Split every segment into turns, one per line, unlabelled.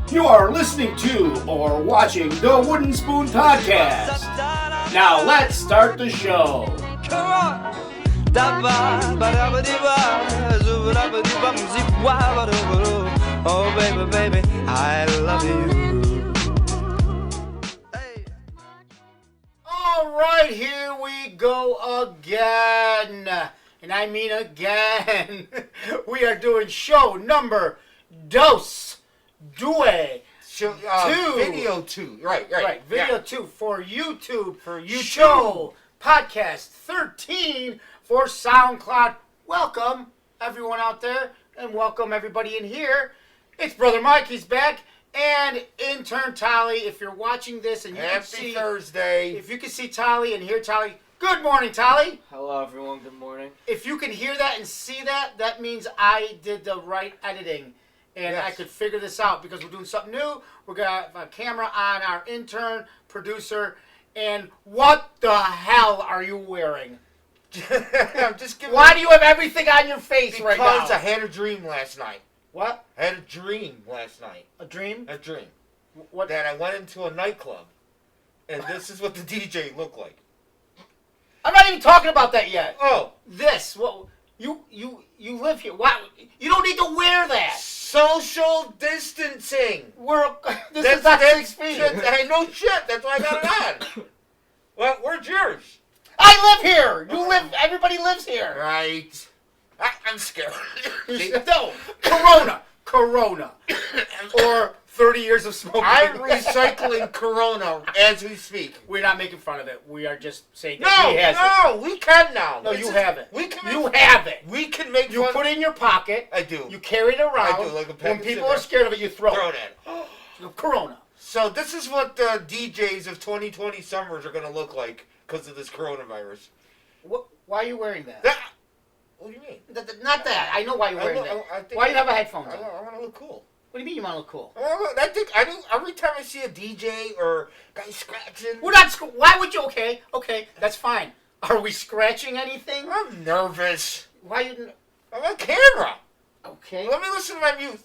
You are listening to or watching the Wooden Spoon Podcast. Now let's start the show.
Come on. Oh, baby, baby, I love you. Hey.
All right, here we go again. And I mean again. We are doing show number dos, due,
Show,
two.
Video 2. Right.
Video 2 for YouTube. Show podcast 13 for SoundCloud. Welcome, everyone out there, and welcome everybody in here. It's Brother Mike, he's back, and intern Tolly. If you're watching this and you can see
Thursday.
if you can see Tolly and hear Tolly, good morning, Tolly.
Hello, everyone. Good morning.
If you can hear that and see that, that means I did the right editing. And
Yes.
I could figure this out because we're doing something new. We're going to have a camera on our intern, producer, and what the hell are you wearing?
I'm just giving.
Why do you have everything on your face right now?
Because I had a dream last night.
What?
I had a dream last night.
A dream?
A dream.
What?
That I went into a nightclub, and this is what the DJ looked like.
I'm not even talking about that yet.
Oh.
This. What? You live here. Why? You don't need to wear that.
Social distancing.
This is not 6 feet.
I know shit. That's why I got it on. Well, where's yours?
I live here. You live. Everybody lives here.
Right. I'm scared.
No. Corona. Or 30 years of smoking.
I'm recycling Corona as we speak.
We're not making fun of it. We are just saying
No,
that he has it.
we can now.
No, you have it.
We can.
You have it.
We can make
You
fun.
put it in your pocket.
I do.
You carry it around.
I do, like a pack
when
of
people are
cigarettes.
scared of it, you throw
Throw
it.
it.
Corona.
So this is what the DJs of 2020 summers are going to look like because of this coronavirus.
Why are you wearing that?
What do you mean?
Not that. I know why you're wearing that.
I think
Why do you have a headphones
I
on?
want to look cool.
What do you mean you want to look cool?
I think I do. Every time I see a DJ or guy scratching,
We're not. Why would you? Okay, that's fine. Are we scratching anything?
I'm nervous.
Why you?
I'm on camera.
Okay.
Let me listen to my music.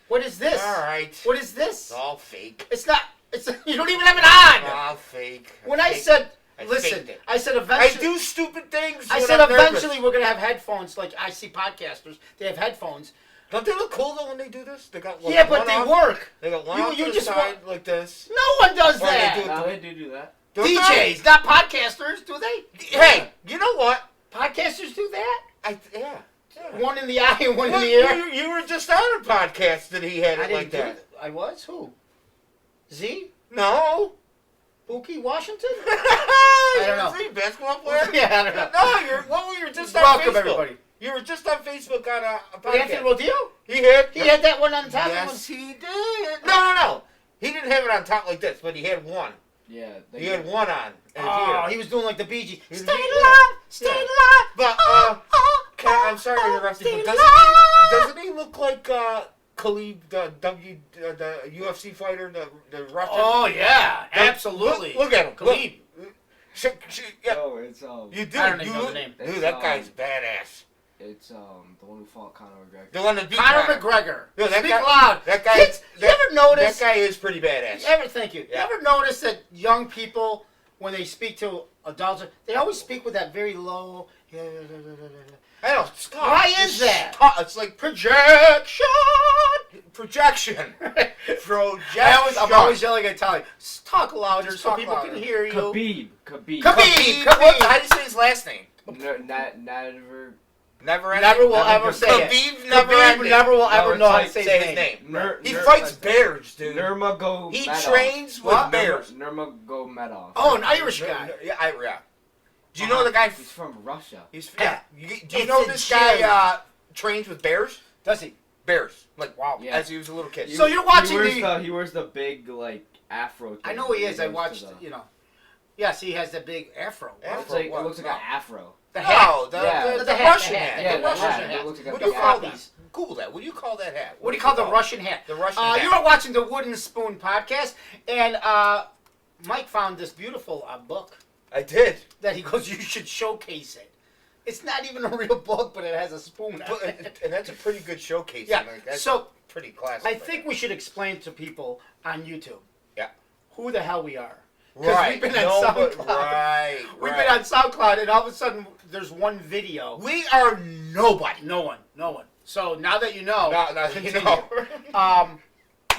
What is this?
All right.
What is this?
It's all fake.
It's not. It's you don't even have it on.
All fake.
When I said,
I
listen,
faked it.
I said
I
eventually.
do stupid things.
I
when
said
I'm nervous.
eventually we're gonna have headphones. Like I see podcasters, they have headphones.
Don't they look cool though when they do this? They got one,
Yeah, but
one
they
off,
work.
They got one
You-
off
you
to the
just
side like this.
No one does
Or they
that.
do it
No, they do that.
Don't
DJs, not podcasters, do they?
they? Hey, you know what?
Podcasters do that.
Yeah.
One in the eye and one
Well,
in the ear.
you were just on a podcast that he had
I
it
didn't
like
do
that.
it. I was who? Z?
No.
Buki Washington?
I
don't know.
See, basketball player?
Yeah, I don't know.
No, you were just on
Welcome
Facebook.
everybody.
You were just on Facebook on a podcast.
Anthony Rodeo?
He had.
He had that one on top.
Yes, he did. No. He didn't have it on top like this, but he had one.
Yeah.
He had one on. in
Oh,
here.
he was doing like the Bee Gees.
He was-
Stay
yeah.
alive, stay
Yeah.
alive.
But I'm sorry to interrupt you, but doesn't he look like Khalid, the UFC fighter, the Russian?
Oh yeah, absolutely.
Look at him.
Khalid.
Yeah.
Oh, it's
You do.
I don't even
you
know the
look-
name.
Dude, that guy's badass.
It's the one who fought Conor McGregor.
The one that beat
Conor McGregor.
Yeah, that
Speak
guy-
loud.
That guy.
Kids, you ever notice?
That guy is pretty badass.
Thank you.
Yeah.
You ever notice that young people, when they speak to adults, they always speak with that very low.
I know. Stop.
Why is that?
Stop. It's like
Projection.
projection.
I'm always yelling at Tally. Talk louder
Just
so
talk
people
louder.
can hear you.
Khabib.
Khabib.
What? How do you say his last name?
Never.
Never will ever say it.
Khabib never
Khabib
ending.
never will ever
it's
know how
like
to say
say
his name.
He fights bears, dude.
Nurmagomedov.
He trains with
What?
bears.
Nurmagomedov.
Oh, an Irish guy.
Yeah. Do you know the guy?
He's from Russia.
Do you
It's
know
in
this
gym.
guy trains with bears?
Does he?
Bears. Like,
Wow.
Yeah.
as he was a little kid.
So you're watching
He wears the big afro. Thing.
I know he is. I
goes
watched.
to the-
You know. Yes, he has the big afro.
It looks like an afro.
The hat.
No,
Yeah.
the
The hat,
Russian
the
hat.
hat.
Yeah,
The
the
Russian
hat.
hat.
It looks like a
What do you
big
call
hat.
that? Google that. What do you call that hat?
What do you call the Russian hat?
The Russian hat.
You are watching the Wooden Spoon podcast, and Mike found this beautiful book
I did.
that he goes, you should showcase it. It's not even a real book, but it has a spoon on it.
And that's a pretty good showcase.
Yeah.
Like, that's
So
pretty classic.
I think we should explain to people on YouTube.
Yeah.
Who the hell we are.
Right.
We've been on SoundCloud.
Right.
We've been on SoundCloud, and all of a sudden, there's one video.
We are nobody.
No one. So now that you know,
No,
continue.
no.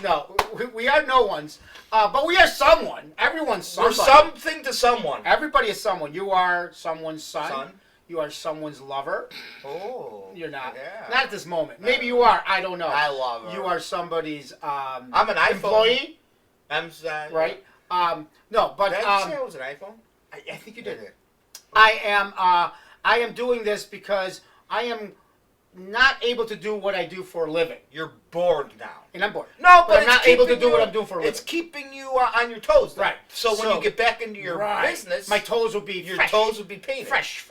No, we are no ones, but we are someone. Everyone's
We're
somebody.
something to someone.
Everybody is someone. You are someone's son.
Son.
You are someone's lover.
Oh.
You're not.
Yeah.
Not at this moment. Maybe you are. I don't know.
I love her.
You are somebody's
I'm an iPhone
employee,
I'm
right? No, but
Did I just say I was an iPhone?
I think you did. I am doing this because I am not able to do what I do for a living,
You're bored now.
and I'm bored.
No,
But I'm
it's
not able to
keeping
do
you-
what I'm doing for a living.
It's keeping you on your toes, though.
Right.
So when
So-
you get back into your
Right.
business,
My toes will be
your
fresh.
toes will be painted.
Fresh.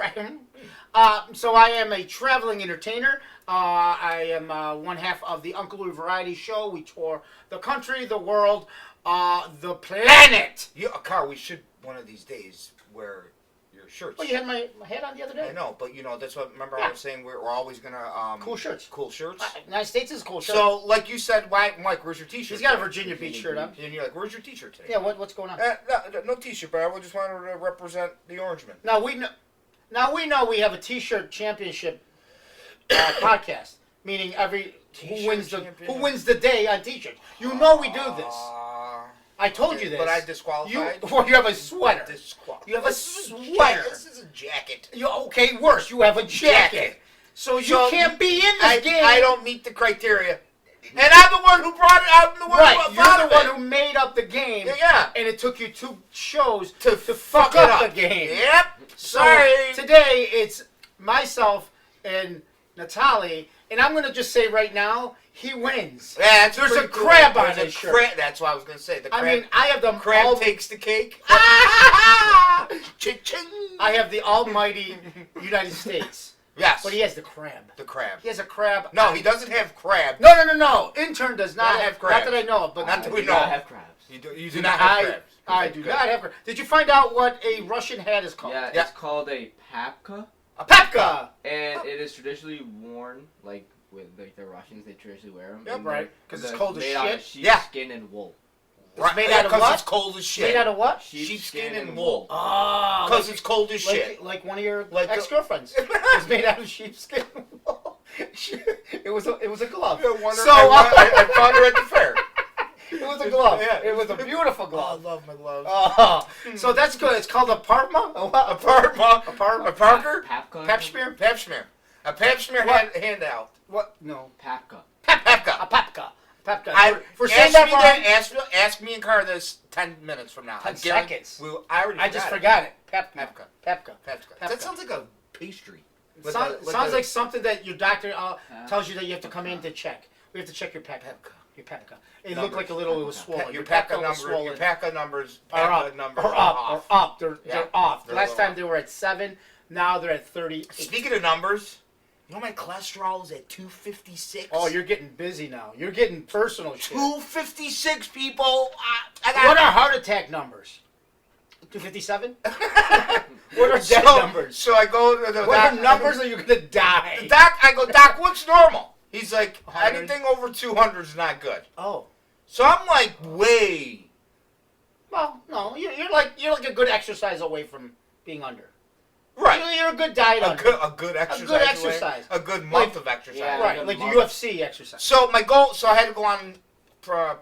So I am a traveling entertainer. I am one half of the Uncle Louie Variety Show. We tour the country, the world, the planet.
Carl, we should one of these days wear your shirts.
Well, you had my hat on the other day.
I know, but that's what. Remember,
Yeah.
I was saying we're always gonna
Cool shirts.
Cool shirts.
United States is a cool shirt.
So, like you said, Mike, where's your T-shirt?
He's got a
today?
Virginia Beach shirt on.
And you're like, where's your T-shirt today?
Yeah, what's going on?
No T-shirt, but I just wanted to represent the Orangemen.
Now we know we have a T-shirt championship podcast, meaning who
T-shirt
wins the day on T-shirts. You know we do this. I told you this.
But I disqualified.
You have a sweater.
Disqualified.
You have a
This is
sweater.
This is a jacket.
Okay, worse. You have a jacket. So you can't be in this game.
I don't meet the criteria. And I'm the one who brought it. I'm the one
Right,
who
you're
brought
the
it.
one who made up the game.
Yeah.
And it took you 2 shows
To
fuck
it
up
up
the game.
Yep.
So
Sorry.
today it's myself and Natalie, and I'm gonna just say right now, he wins.
Yeah,
There's
pretty
a
cool.
crab on
There's a
his shirt.
That's what I was gonna say. The crab.
I mean, I have the
crab takes the cake. Ching-ching.
I have the almighty United States,
Yes.
but he has the crab.
The crab.
He has a crab.
No, he doesn't have crab.
No. Intern does not
Not
have
have
crab.
crabs.
Not that I know of, but
Not that
I
we
do
know.
not have crabs.
You do not have crabs.
I
Okay,
do
good.
not have crabs. Did you find out what a Russian hat is called?
Yeah,
Yeah.
it's called a papka,
A papka.
and it is traditionally worn with the Russians. They traditionally wear them.
Yep,
right. 'Cause it's cold as
made out
shit.
of
Yeah.
sheepskin and wool.
It's made out of
Because
what?
it's cold as shit.
Made out of what?
Sheepskin and wool.
Oh,
Because it's cold as shit.
like one of your
Like the-
ex-girlfriends. It's made out of sheepskin. It was a glove.
I wonder-
So
I found her at the fair.
it was a glove.
Yeah.
It was a beautiful
Oh, I
glove.
love my gloves.
Oh, so that's good. It's called a parma.
A Parker?
Parma.
A Parker?
Papka.
Pap smear.
Pap smear. A pap smear handout.
What? No.
Papka.
Papka.
A papka. Papka.
I,
For saying
ask,
that wrong.
ask me and Car this 10 minutes from now.
10
I guarantee-
seconds.
I already
I just
forgot
forgot it. Papka.
Papka.
Papka.
Papka.
Papka.
That sounds like a pastry. With
Sounds,
the- with
sounds
the-
like something that your doctor tells you that you have to come in to check. We have to check your papka. Your papka. It looked like a little. It was swollen.
Your
papka
PACA
was
numbers.
swollen.
Your PACA numbers.
Are
PACA
up.
numbers
Or
off.
up. They're
Yeah.
off.
They're
Last
a
time
little
they were at 7. Now they're at 30.
Speaking of numbers, you know my cholesterol is at 256.
Oh, you're getting busy now. You're getting personal shit.
256 people. I got.
What are heart attack numbers? 257? What are death numbers?
So I go to the
What
doc.
are numbers are you gonna die?
Doc, I go, Doc, what's normal? He's like,
100.
anything over 200 is not good.
Oh.
So I'm like, way.
Well, no. You're like a good exercise away from being under.
Right.
You're a good diet under.
A good exercise.
good
away.
exercise.
A good month
Like-
of exercise.
Yeah,
Right, like the
Mark.
UFC exercise.
So my goal, so I had to go on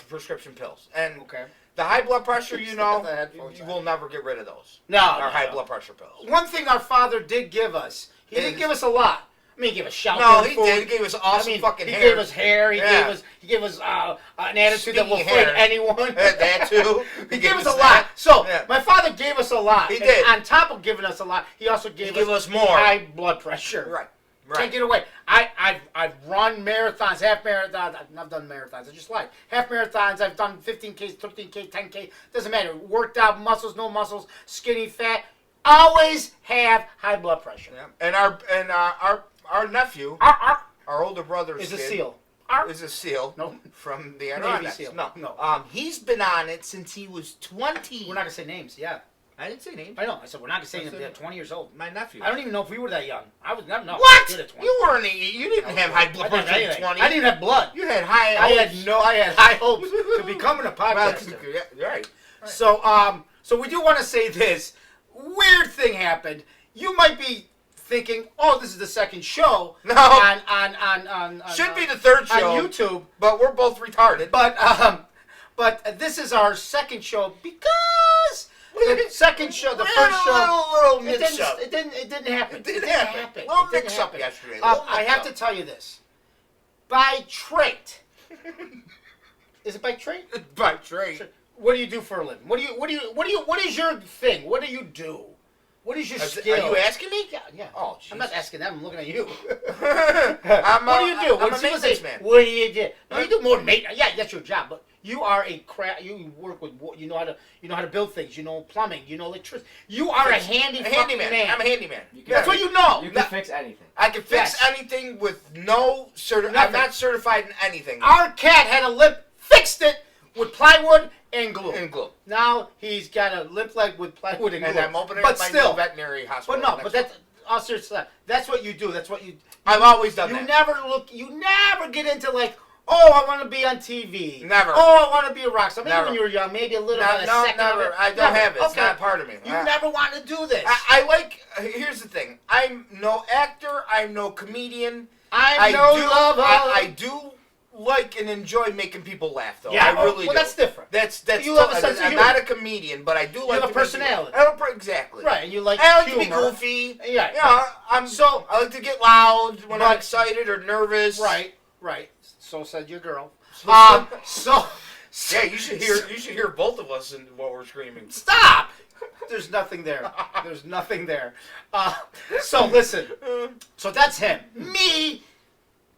prescription pills. And
Okay.
the high blood pressure, you know,
The headphones
you
on.
will never get rid of those.
No.
Our
no,
high
no.
blood pressure pills.
One thing our father did give us, he didn't
Is-
give us a lot. I mean, he gave us shelter.
No, he
food.
did. He gave us awesome
I mean,
fucking
he
hair.
gave us hair. He
Yeah.
gave us an attitude that will
Speaking
fight
hair.
anyone.
That too.
He gave us a lot. So
Yeah.
my father gave us a lot.
He
And
did.
on top of giving us a lot, he also gave
us more.
high blood pressure.
Right.
Can't
Right.
get away. I've run marathons, half marathons. I've not done marathons. I just lied. Half marathons. I've done 15K, 13K, 10K. Doesn't matter. Worked out, muscles, no muscles, skinny, fat. Always have high blood pressure.
Yeah. And our nephew,
Arr,
our older brother's
is a
kid,
seal. Arr.
is a seal.
No.
From the
Navy
Adirondacks.
SEAL.
No.
No.
He's been on it since he was 20.
We're not gonna say names. Yeah.
I didn't say names.
I know. I said we're not saying
I
that
said-
they're 20 years old.
My nephew.
I don't even know if we were that young. I was never. No,
What?
Good at 20.
You weren't. You didn't have high blood
I didn't
pressure
have
at
anything.
20.
I didn't have blood.
You had high.
I
hopes.
had high hopes to becoming a
Well,
podcaster.
yeah, you're right.
So we do want to say this. Weird thing happened. You might be thinking, oh, this is the second show.
No.
On
Should be the third show
on YouTube.
but we're both retarded.
But this is our second show because the second show, the first show,
little
it
mix up.
didn't happen.
It didn't happen. Little
It didn't
mix up
happen.
yesterday.
I have to tell you this. By trait. Is it by trait?
By trade.
What do you do for a living? What is your thing? What do you do? What is your skill?
Are you asking me?
Yeah.
Oh,
I'm not asking them. I'm looking at you.
What
do you do?
I'm
When
a
people
maintenance
say,
man.
what do you do? No, you do more maintenance. Yeah, that's your job. But you are you work with. You know how to build things. You know plumbing. You know electricity. You are a handyman.
Man. I'm a handyman.
That's what you know.
You can fix anything.
I can fix
Yes.
anything with no
Nothing.
I'm not certified in anything.
Our cat had a limp. Fixed it with plywood and glue.
In glue.
Now he's got a limp leg with plywood and glue.
And I'm opening
but
up my
still,
new veterinary hospital.
But no,
next
but that's all seriously. That's what you do. That's what you.
I've always done
You
that.
never look. You never get into like, oh, I want to be on TV.
Never.
Oh, I want to be a rock star. Maybe
Never.
when you were young, maybe a little.
No,
bit, a
no,
second of
never.
it.
I don't
Never.
have it. It's
Okay.
not part of me.
You never want to do this.
I like. Here's the thing. I'm no actor. I'm no comedian.
I'm no
do,
lover.
I do like and enjoy making people laugh, though.
Yeah,
I really
well,
do.
that's different.
That's
You have a sense of
I'm
humor.
not a comedian, but I do like
have a
to make
personality.
people, exactly.
Right, and you like
I like
humor.
to be goofy.
Yeah.
Yeah,
So-
I like to get loud when I'm
But-
excited or nervous.
Right. So said your girl.
Yeah, you should hear both of us in what we're screaming.
Stop! There's nothing there. There's nothing there. So listen. So that's him. Me,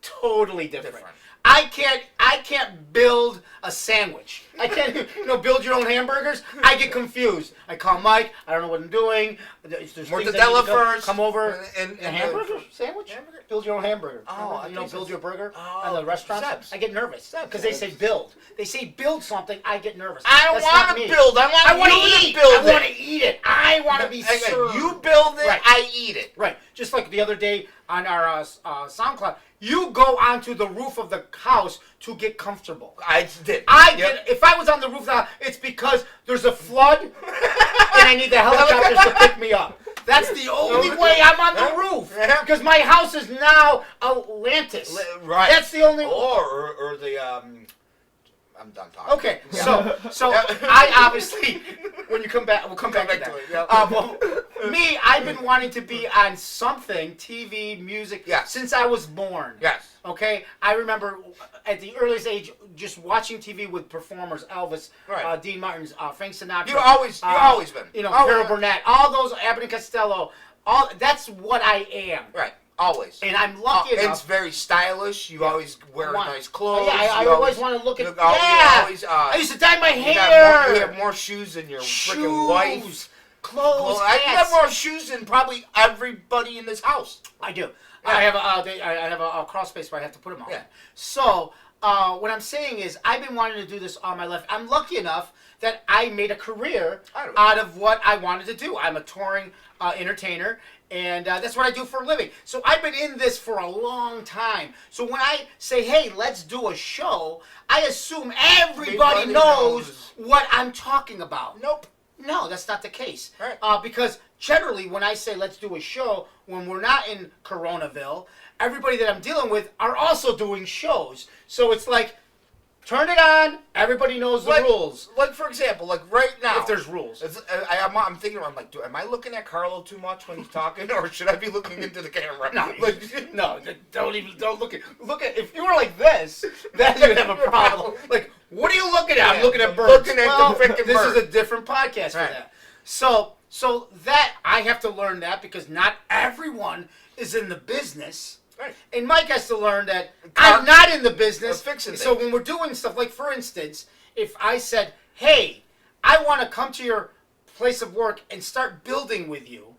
totally different. I can't build a sandwich. I can't build your own hamburgers. I get confused. I call Mike. I don't know what I'm doing. There's things I need to
Mortadella
go-
first.
Come over.
And
A hamburger sandwich?
Hamburger?
Build your own hamburger.
Oh, I
you know,
think
build
so.
your burger
Oh,
at the restaurant.
Seb's.
I get nervous because they say build. They say build something. I get nervous.
I don't
That's not
want
me.
to build. I
I
want
want
you
to eat.
to build
I want
it.
to eat it. I want to be served.
You build it.
Right.
I eat it.
Right. Just like the other day on our SoundCloud, you go onto the roof of the house to get comfortable.
I did.
If I was on the roof now, it's because there's a flood and I need the helicopters to pick me up. That's the only way I'm on the roof.
Yeah.
Because my house is now Atlantis.
Right.
That's the only.
Or the I'm done talking.
Okay, so I obviously, when you come back, we'll come back to that.
to it, yeah.
Well, me, I've been wanting to be on something, TV, music,
Yes.
since I was born.
Yes.
Okay, I remember at the earliest age just watching TV with performers, Elvis,
Right.
Dean Martin's, Frank Sinatra.
You always been.
You know,
Oh,
Carol
yeah.
Burnett, all those, Abbott and Costello. That's what I am.
Right. Always.
And I'm lucky
and
enough.
it's very stylish. You always wear nice clothes.
Yeah, I
You
always want to look at.
you
Yeah,
always,
I used to dye my
you
hair.
have more shoes than your freaking wife.
Clothes,
Well, I
hats.
have more shoes than probably everybody in this house.
I do.
Yeah.
I have a crawl space where I have to put them on.
Yeah.
So what I'm saying is, I've been wanting to do this all my life. I'm lucky enough that I made a career out of what I wanted to do. I'm a touring entertainer, and that's what I do for a living. So I've been in this for a long time. So when I say, hey, let's do a show, I assume everybody
Everybody
knows
knows.
what I'm talking about.
Nope.
No, that's not the case.
Right.
Because generally, when I say let's do a show, when we're not in Coronaville, everybody that I'm dealing with are also doing shows. So it's like, turn it on. Everybody knows the rules.
Like, for example, like right now.
If there's rules.
I'm thinking, I'm like, am I looking at Carlo too much when he's talking, or should I be looking into the camera?
No,
Like,
no, don't look at. If you were like this, then you'd have a problem. Like, what are you looking at? I'm looking at birds.
Looking at
well,
the frickin'
this
bird.
is a different podcast for
Right.
that. So that I have to learn that because not everyone is in the business.
Right.
And Mike has to learn that
Car-
I'm not in the business.
fixing
So
things.
when we're doing stuff, like for instance, if I said, hey, I want to come to your place of work and start building with you,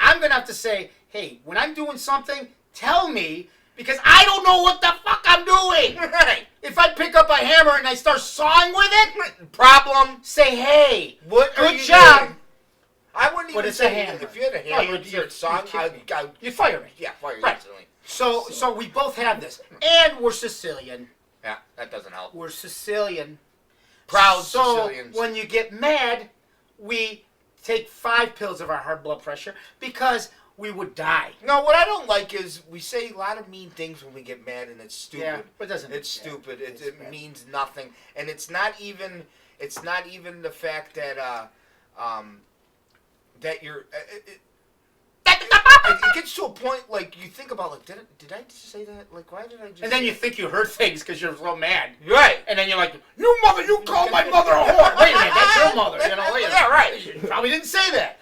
I'm going to have to say, hey, when I'm doing something, tell me, because I don't know what the fuck I'm doing.
Right.
If I pick up a hammer and I start sawing with it,
Problem.
say, hey,
What are
good
you
job.
doing? I wouldn't
But
even
it's a
say
hammer.
if you had a
No,
hammer
you'd-
insert song, I'd
You'd fire me.
fire you
Right.
instantly.
So we both have this, and we're Sicilian.
Yeah, that doesn't help.
We're Sicilian.
Proud
so
Sicilians.
when you get mad, we take 5 pills of our high blood pressure because we would die.
No, what I don't like is we say a lot of mean things when we get mad, and it's stupid.
Yeah, but it doesn't.
It's
yeah,
stupid.
it's
It
bad.
means nothing, and it's not even the fact that that you're. It gets to a point like you think about like did I just say that? Like why did I just?
And then you think you heard things because you're so mad.
right.
And then you're like, "You mother, you called my mother a whore." Wait a minute, that's your mother. You know, wait a minute.
Yeah, right.
You probably didn't say that.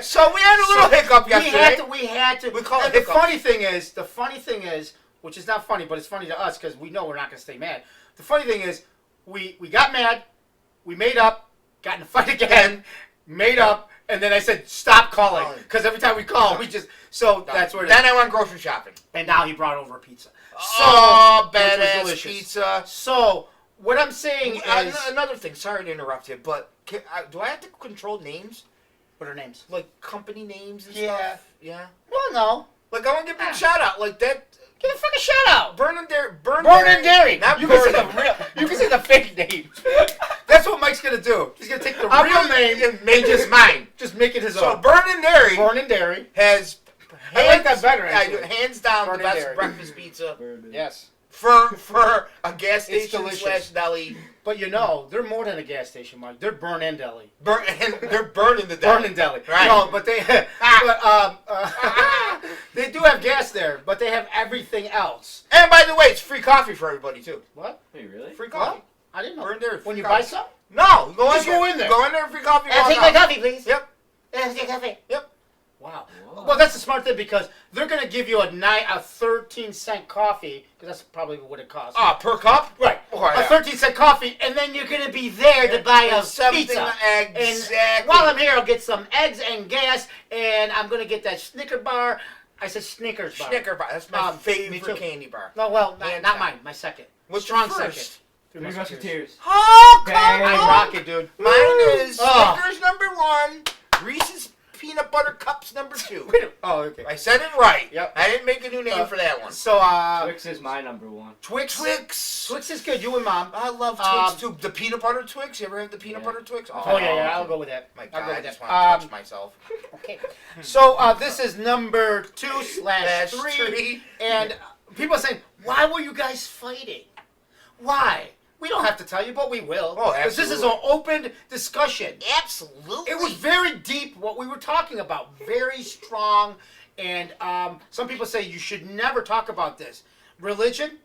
So we had a little hiccup yesterday.
We had to.
We call it
and the
hiccup.
funny thing is, which is not funny, but it's funny to us because we know we're not going to stay mad. The funny thing is, we got mad, we made up, got in a fight again, made up, and then I said, stop calling. Because every time we call, we just, so that's where it is.
Then I went grocery shopping.
And now he brought over a pizza. So,
Oh,
which was
badass
delicious.
pizza.
So, what I'm saying is,
Another thing, sorry to interrupt you, but do I have to control names?
what are names?
Like company names and
Yeah.
stuff? Yeah.
Well, no.
Like I want to give a big shout out. Like that.
Give a fucking shout out.
Burn and Dairy.
Burn and Dairy.
Not
You can say
Burn.
the real. You can say the fake name. That's what Mike's gonna do. He's gonna take the
I'm
real
gonna
name
and make it mine.
just make it his
So
own.
Burn and Dairy
Burn and Dairy.
has
I like that better, actually.
hands down
Burn
the
and
best
Dairy.
breakfast pizza
Yes.
for a gas
It's
station
delicious.
/ deli.
But you know, they're more than a gas station, Mike. They're Burn and Deli.
And they're burning the deli.
Burn and Deli.
Right.
No, but they they do have gas there, but they have everything else.
And by the way, it's free coffee for everybody too.
What?
Wait, really?
Free coffee.
What? I didn't know.
Burn Dairy.
When
free
you
coffee.
buy some?
No,
Just go in there.
Go in there, free coffee.
Take my coffee, please.
Yep.
Take coffee.
Yep.
Wow.
Whoa.
Well, that's a smart thing because they're going to give you a 13-cent coffee because that's probably what it costs.
Per cup?
Right.
Oh,
A
yeah.
13-cent coffee, and then you're going to be there to buy a
Something
pizza.
exactly.
And while I'm here, I'll get some eggs and gas, and I'm going to get that Snicker bar. I said Snickers bar.
Snicker bar. That's my
Me
favorite
too.
candy bar.
No, well,
Hands
not
down.
mine. My second.
What's
Strong
your first?
second.
Three Musketeers.
Oh, come
Bang.
I
on.
rock it, dude.
Mine is
Oh.
Snickers #1, Reese's Peanut Butter Cups #2.
Wait a- Oh, okay.
I said it right.
Yep.
I didn't make a new name for that one.
So,
Twix is my number one.
Twix.
Twix.
Twix is good. You and Mom.
I love Twix too. The peanut butter Twix. You ever have the peanut
Yeah.
butter Twix?
Oh, yeah, I'll go with that.
My
I'll
God,
go
I
with
just
that.
want to touch myself.
Okay. So this is number 2/3,
Three.
and people are saying, "Why were you guys fighting? Why?" We don't have to tell you, but we will.
Oh,
Because this is an open discussion.
Absolutely.
It was very deep what we were talking about, very strong, and some people say you should never talk about this. Religion,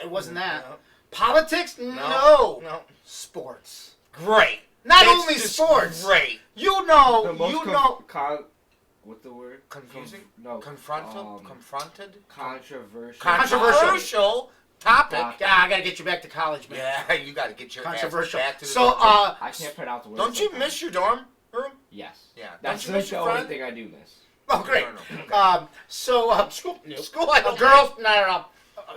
it wasn't that.
No.
Politics, no.
No.
Sports,
Great.
not
That's
only
just
sports.
Great.
You know,
The most
you know.
what's the word?
Confusing?
No.
Confronted?
Controversial.
Controversial topic.
Yeah, I gotta get you back to college, man.
Yeah, you got to get your ass
Controversial.
back to the
So,
dorm.
I can't pronounce the word.
Don't you
sometimes.
miss your dorm room?
Yes.
Yeah.
That's
Don't you
like
miss
the
your
only
friend?
thing I do miss.
Oh, great.
No.
School, no.
School, I don't
girls, no.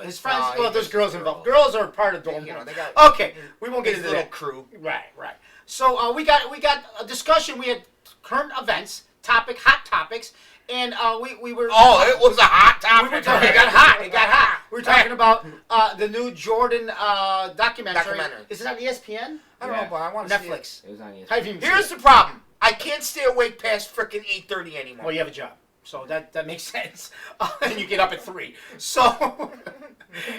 His friends,
No,
well,
he
there's
does
girls
girls.
involved. Girls are part of dorm.
You know, they got
Okay, we won't get
his
into
little
that.
crew.
Right. So we got a discussion. We had current events, hot topics, and we were.
Oh, it was a hot
We were
topic.
talking, it got hot. We were talking about the new Jordan documentary.
Documentary.
Is it on ESPN?
I don't know, but I want to see it.
Netflix.
It was on ESPN.
Have you even seen
Here's
it?
the problem. I can't stay awake past frickin' 8:30 anymore.
Well, you have a job, so that makes sense. And you get up at 3. So,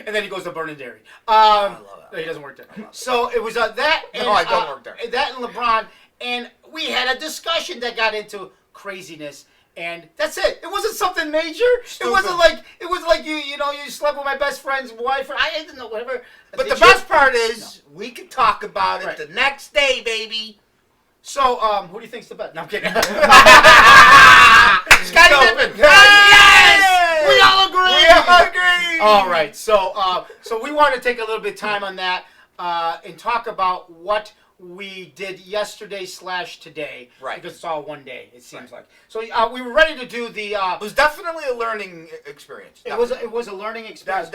and then he goes to Burn and Dairy.
love it.
No, he doesn't work there. So it was that. And,
No, I don't work there.
That and LeBron, and we had a discussion that got into craziness. And that's it. It wasn't something major.
Stupid.
It was like you slept with my best friend's wife. Or I didn't know whatever.
But
Did
the
you?
best part is we could talk about it
Right.
the next day, baby.
So who do you think's the best? No, I'm kidding.
Scottie
So-
Pippen.
Yes! We all agree.
We all agree.
All right. So we want to take a little bit of time on that and talk about what we did yesterday / today.
Right.
Because it's all one day. It seems like. So we were ready to do the.
It was definitely a learning experience.
It was a learning experience.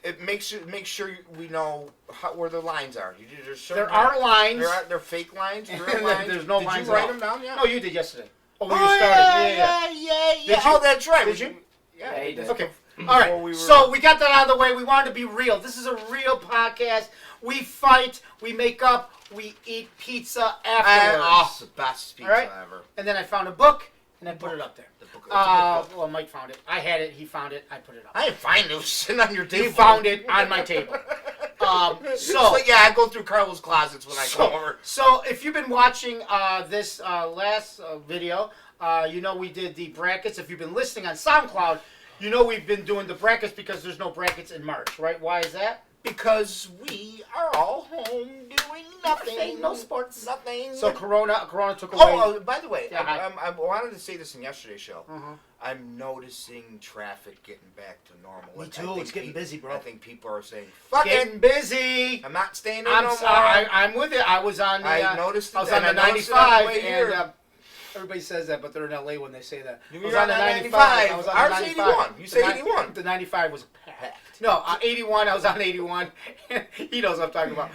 it makes sure we know where the lines are.
There are lines.
They're fake lines. Real lines.
There's no lines.
Did you write them down yet?
No, you did yesterday. Oh, when you started.
Yeah.
Did you?
Oh, that's right.
Did you?
Yeah, he did.
Okay. All right. So we got that out of the way. We wanted to be real. This is a real podcast. We fight. We make up. We eat pizza afterwards.
The best pizza ever.
And then I found a book and I put it up there.
The book. It's a good book.
Well, Mike found it. I had it. He found it. I put it up.
I didn't find it. It was sitting on your table.
You found it on my table. So
yeah, I go through Carlo's closets when I come over.
So if you've been watching this last video, you know we did the brackets. If you've been listening on SoundCloud, you know we've been doing the brackets because there's no brackets in March, right? Why is that?
Because we are all home doing nothing.
No sports.
Nothing.
So Corona took away.
Oh, by the way,
Yeah,
I wanted to say this in yesterday's show.
Uh-huh.
I'm noticing traffic getting back to normal.
Me too. It's getting busy, bro.
I think people are saying,
It's
"Fuck
getting
it,
busy."
I'm not staying in
I'm
no
sorry.
more."
I'm with it. I was on the.
I noticed.
I was on the 95, and everybody says that, but they're in LA when they say that.
You
I was
were
on the
95.
95. I was on the
Ours
95.
81. You say 81.
The 95 was packed. No, 81. I was on 81. He knows what I'm talking about.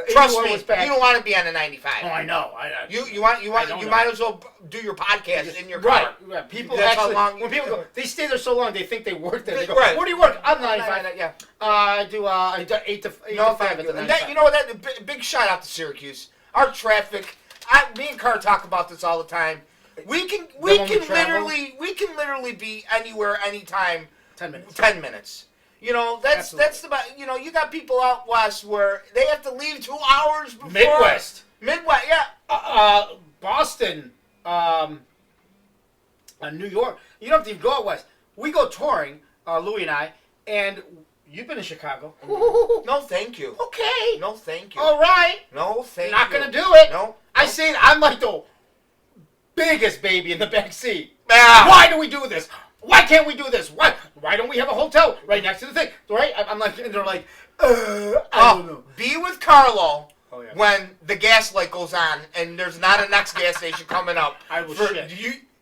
Trust
81
me,
was packed.
you don't want to be on the 95.
Oh, I know.
You
know.
might as well do your podcast in your car.
Right. People
That's
actually,
how long
when people go, they stay there so long, they think they work there. They go,
Right.
where do you work? I'm 95.
Yeah.
I do 8 to 5 at the 95.
You know that big shout out to Syracuse. Our traffic. Me and Carr talk about this all the time. We can literally be anywhere, anytime.
10 minutes.
10 minutes. You know, that's about, you know, you got people out west where they have to leave 2 hours before.
Midwest,
yeah.
Boston, New York. You don't have to even go out west. We go touring, Louie and I, and you've been in Chicago.
No, thank you.
Okay.
No, thank you.
All right.
No, thank
Not
you.
gonna do it.
No.
I say I'm like the biggest baby in the back seat.
Ah.
Why do we do this? Why can't we do this? Why don't we have a hotel right next to the thing? Right? I'm like, and they're like, I don't know.
Be with Carlo
Oh, yeah.
when the gas light goes on and there's not a next gas station coming up.
I will shit.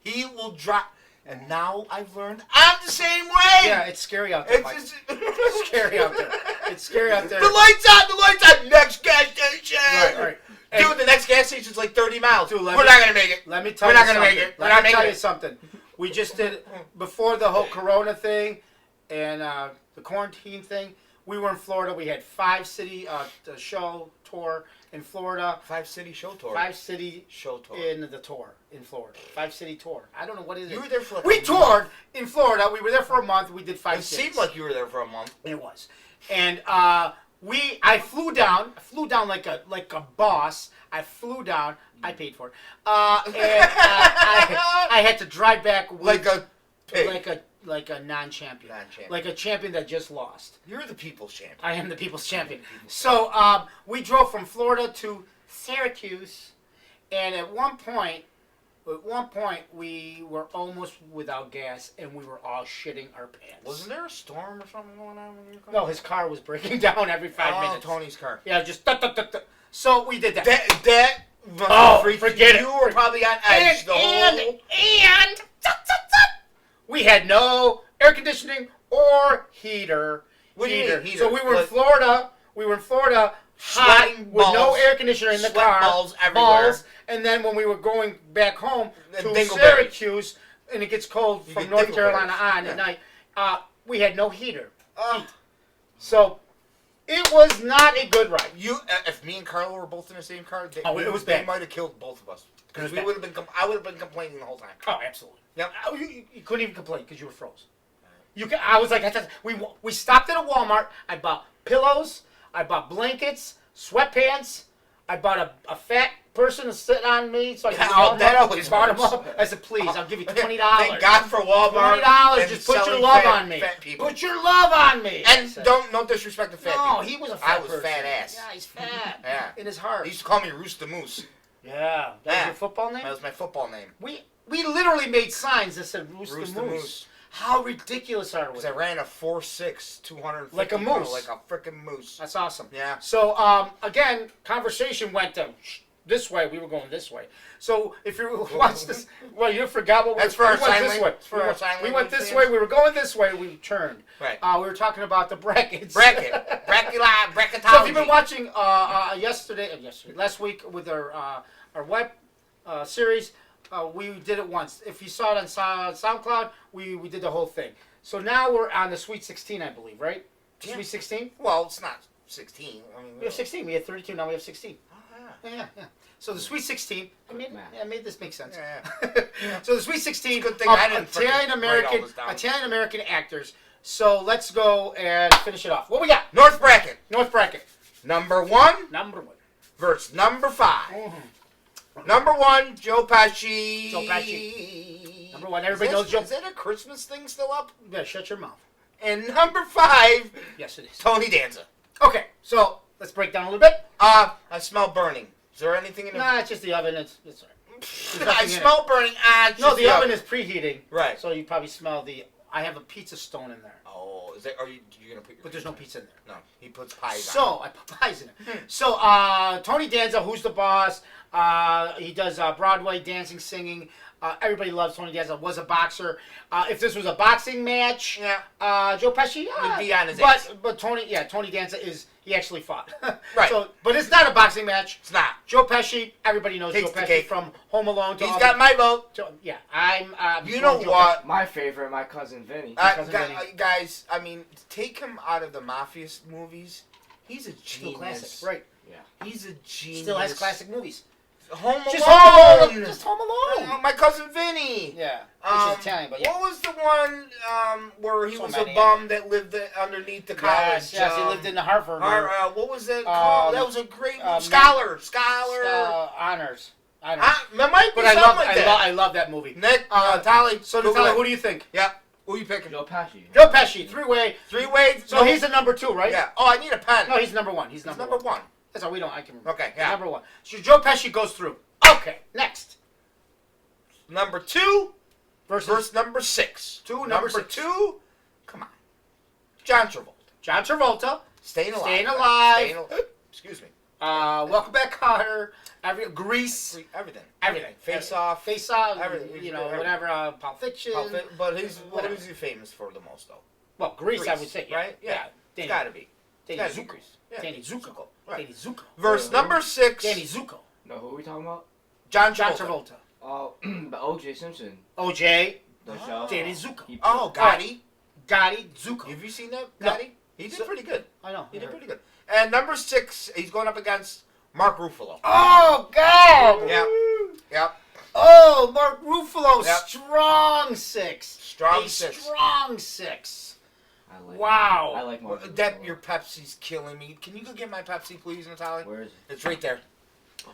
He will drop. And now I've learned I'm the same way.
Yeah, it's scary out there, Mike. It's scary out there. It's scary out there.
The lights on. Next gas station.
Right.
Dude, the next gas station's like 30 miles.
Dude,
we're not gonna make it.
Let me tell
We're
you
not
something.
gonna make it.
Let me tell you something. We just did, before the whole Corona thing and the quarantine thing, we were in Florida. We had 5-city show tour in Florida.
5-city show tour.
5-city
show tour.
In the tour in Florida. 5-city tour. I don't know what it is.
You were there for
We toured in Florida. We were there for a month. We did 5
It
cities.
seemed like you were there for a month.
It was. And I flew down. I flew down like a boss. I flew down. I paid for it. And I had to drive back with,
Like a pig.
like a non-champion.
Non-champion.
Like a champion that just lost.
You're the people's champion.
I am the people's champion. So we drove from Florida to Syracuse, and at one point we were almost without gas, and we were all shitting our pants.
Wasn't there a storm or something going on when you were coming?
No, his car was breaking down every 5 minutes.
Tony's car.
Yeah, just So we did that.
Forget it. You were probably on edge the whole.
And we had no air conditioning or heater.
What do you mean, heater?
So we were in Florida. Hot
Sweating
with no
balls.
air conditioner in the
Sweat
car.
balls everywhere.
And then when we were going back home to
Dingleberries.
Syracuse, and it gets cold
You
from
get
North
dingleberries.
Carolina on
Yeah.
at night, we had no heater. So it was not a good ride.
If me and Carlo were both in the same car, they
bad.
might have killed both of us. Because
It was
we would have been. I would have been complaining the whole time.
Oh, absolutely.
Yep.
You couldn't even complain because you were froze. I was like, we stopped at a Walmart. I bought pillows. I bought blankets, sweatpants. I bought a fat person to sit on me so I could bought him up. I said, please, I'll give you $20.
Thank God for Walmart.
$20.
and
Just put your
selling
love
fat-
on me.
Fat people.
Put your love on me.
And
I said,
no disrespect to fat people.
No, he was a fat
I was
person.
fat ass.
Yeah, he's fat.
Yeah.
In his heart.
They used to call me Rooster Moose.
Yeah. That was your football name?
That was my football name.
We literally made signs that said Rooster Moose. How ridiculous are we?
Because I ran a 4.6, 250
Like a moose.
Like a freaking moose.
That's awesome.
Yeah.
So, again, conversation went to this way, we were going this way. So if you watch this, well, you forgot what
That's for our
we went
sign
this way.
language. For our sign
We went
language
this
fans.
way. We were going this way. We turned.
Right.
We were talking about the brackets.
Bracketology.
So if you've been watching last week with our web series, we did it once. If you saw it on SoundCloud, we did the whole thing. So now we're on the Sweet 16, I believe, right?
Yeah.
Sweet 16?
Well, it's not 16. I mean,
We have 16. We had 32, now we have 16.
Oh, yeah.
Yeah. So the Sweet 16, I made this make sense.
Yeah.
So the Sweet 16
It's a good thing
of
I didn't freaking write all this down.
Italian-American actors. So let's go and finish it off. What we got?
North bracket.
North bracket.
Number 1
Number 1.
versus number 5.
Mm-hmm.
Number 1, Joe Pesci.
Joe Pesci. Number 1, everybody knows Joe.
Is that a Christmas thing still up?
Yeah, shut your mouth.
And number 5,
Yes, it is.
Tony Danza.
Okay, so let's break down a little bit.
I smell burning. Is there anything in it?
Nah, it's just the oven. It's all right.
I smell burning. It's
No,
just
the oven is preheating.
Right.
So you probably smell the. I have a pizza stone in there,
Oh, is that? Are you gonna put your?
but there's no pizza in there.
No, he puts pies on.
So I put pies in it. So Tony Danza, who's the boss? He does Broadway dancing, singing. Everybody loves Tony Danza. Was a boxer. If this was a boxing match,
Yeah.
Joe Pesci
Would be on his ass.
but Tony Danza he actually fought.
Right.
So, but it's not a boxing match.
It's not.
Joe Pesci, everybody knows
Takes
Joe
the
Pesci
cake.
from Home Alone. To
He's
all
got
the-
my vote.
Yeah, I'm.
You know
Joe
what?
My favorite, my cousin Vinny.
Cousin Vinny.
Guys, I mean, take him out of the mafia movies. He's a
Pesci. Still
genius.
classic, right?
He's a genius.
Still has classic movies.
Home
Just
Alone.
Home Alone. Just Home Alone.
My cousin Vinny.
Yeah, which is Italian, but yeah.
What was the one where he
So
was
many,
a bum that lived underneath the college?
Yes, he lived in the Harvard.
What was that called? That was a great Scholar.
Honors.
That might be
But
something like that.
I love that movie.
Nick, Tali.
So
Google
Natalia,
it.
who do you think?
Yeah. Who you picking?
Joe Pesci.
Joe Pesci, three-way.
Three-way.
So he's the number 2, right?
Yeah. Oh, I need a pen.
No, he's number 1. He's number
number 1.
That's all we don't. I can remember.
Okay,
He's
yeah.
number 1. So Joe Pesci goes through. Okay, next.
Number 2
Versus
versus number 6.
Number six.
2. Come on. John Travolta.
John Travolta.
Staying alive.
Staying alive.
Excuse me.
Welcome Back, Carter. Grease.
Everything.
Everything.
Face Off.
Face Off.
Everything.
Whatever. Pulp Fiction.
But what
Whatever.
is he famous for the most, though?
Well, Grease, I would say. Yeah.
Right? Yeah. It's got to be.
Danny
gotta be
Zuko.
Grease. Yeah.
Danny Zuko.
Right.
Danny Zuko.
Verse number 6.
Danny Zuko.
No, who are we talking about?
John
John
Travolta.
Travolta.
Oh, the O.J. Simpson.
OJ.
The show.
Danny Zuko.
He-
Oh, Gotti.
Gotti Zuko.
Have you seen that,
No.
Gotti? He did pretty good.
I know.
He did pretty good. And number 6, he's going up against Mark Ruffalo.
Oh, God.
Yeah. Yep.
Oh, Mark Ruffalo.
Yep.
Strong 6.
Strong
A
6.
strong 6.
I like
Wow.
I like Mark.
That your Pepsi's killing me. Can you go get my Pepsi, please, Natalia?
Where is it?
It's right there.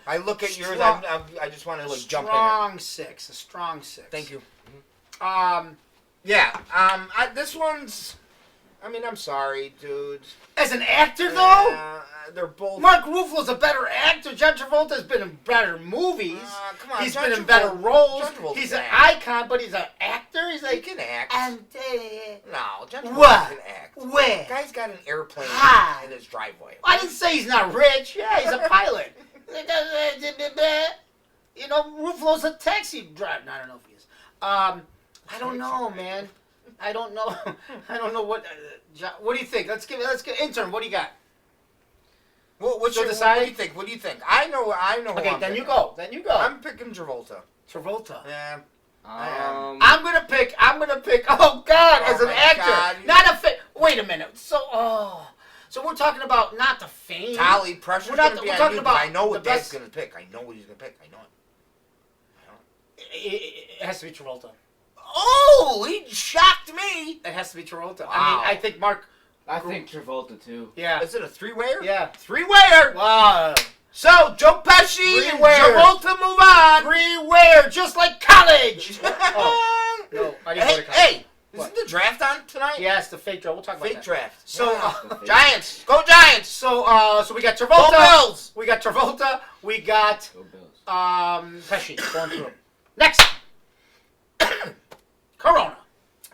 I look at yours.
Strong-
I just want to like jump in it.
Strong 6. A strong 6.
Thank you.
Yeah.
This one's. I mean, I'm sorry, dude.
As an actor, though,
They're both.
Mark Ruffalo's a better actor. John Travolta's been in better movies.
Come on,
He's
John
been in better
Travolta-
roles.
John Travolta's
He's an
an actor.
icon, but he's an actor. He's
He
like,
can act.
and
No, John Travolta
What?
can act.
where?
Guy's got an airplane
Hi.
in his driveway.
I didn't say he's not rich. Yeah, he's a pilot. You know, Ruffalo's a taxi driver. No, I don't know if he is. I don't know, man. I don't know. I don't know what. What do you think? Let's get intern. What do you got?
What
So
do
decide-
you think? What do you think? I know. Who
Okay,
I'm
then you
picking.
go. Then you go.
I'm picking Travolta.
Travolta.
Yeah.
I'm gonna pick. Oh God,
Oh
as an
my
actor,
God.
not a fit. Wait a minute. So we're talking about not the fame.
Tally, pressure's
We're not-
gonna be
we're
on
talking
you,
about
but I know what
the
Dad's
best-
gonna pick. I know what he's gonna pick. I know it.
It has to be Travolta.
Oh, he shocked me.
It has to be Travolta. I
Wow.
mean, I think Mark.
I think Travolta too.
Yeah.
Is it a three-wayer?
Yeah.
Three-wayer.
Wow.
So, Joe Pesci and
Three-wayer.
Travolta move on.
Three-wear, just like college. Oh, no, I didn't go to college.
Hey,
What?
isn't the draft on tonight?
Yes, the fake draft. We'll talk about
Fake
that.
draft.
So,
Yeah. Giants. Go Giants.
So we got
Go
Travolta.
Bills.
We got Travolta. We got
Go Bills.
Pesci going through. Next. Corona.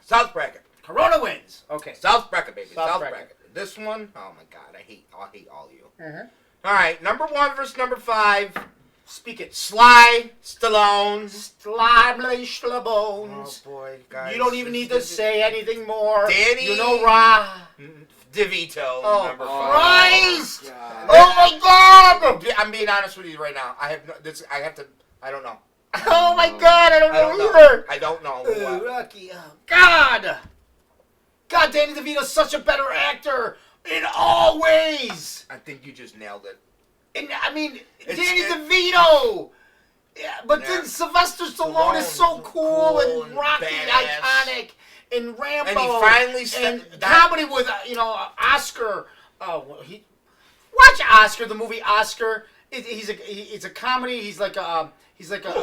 South bracket.
Corona wins. Okay.
South bracket, baby.
South
South
bracket.
bracket. This one, oh my God, I hate all you.
Mhm.
All right, number 1 versus number 5.
Speak it.
Sly Stallone.
Slably
Oh
Schlabones.
boy, guys!
You don't even need to say anything more.
Danny.
You know, Ra.
DeVito,
Oh,
number 5.
Christ!
God.
Oh my God!
I'm being honest with you right now. I don't know.
Oh my God! I don't
I don't
know
know.
either.
I don't know.
Oh, Rocky. Oh, God! God, Danny DeVito's such a better actor in all ways.
I think you just nailed it.
And I mean,
It's-
Danny
it-
DeVito. Yeah, but
Yeah.
then Sylvester Stallone is so
Stallone's
cool
cool
and
and
Rocky,
badass.
iconic, and Rambo,
And he finally
and
that-
comedy with Oscar. Watch Oscar, the movie Oscar. It's a comedy. He's like a